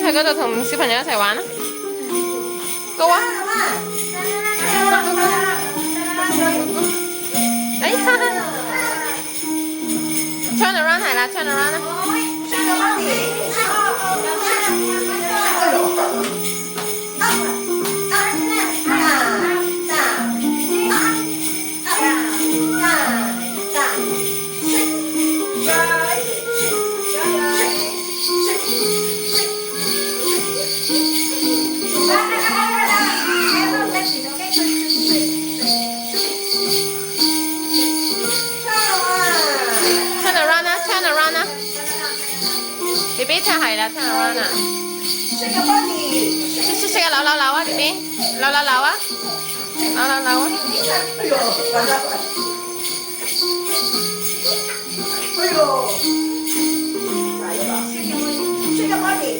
去嗰度同小朋友一齊玩啦。高啊！哎呀 ，turn around 係啦，turn around 啦。turn around 啦，turn around 啦。BB 就係啦，turn around 啊。識啊，扭扭扭啊，BB，扭扭扭啊，扭扭扭啊。哎呦，快啦！哎呦，嚟啦！識啊，Bonnie。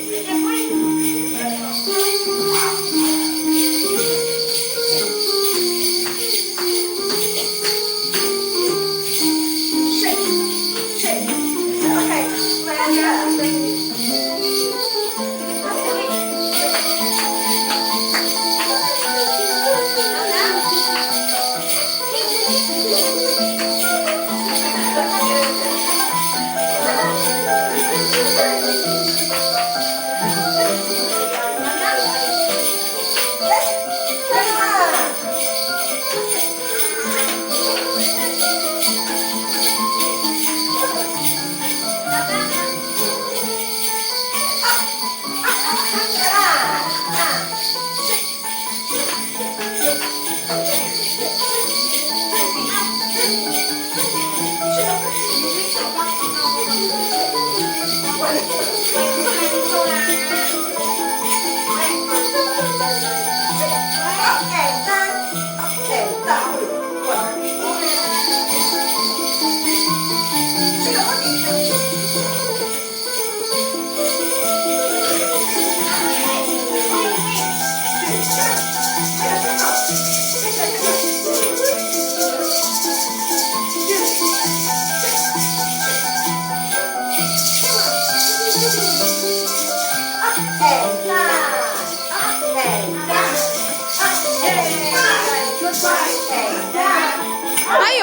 哎呦！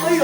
哎呦！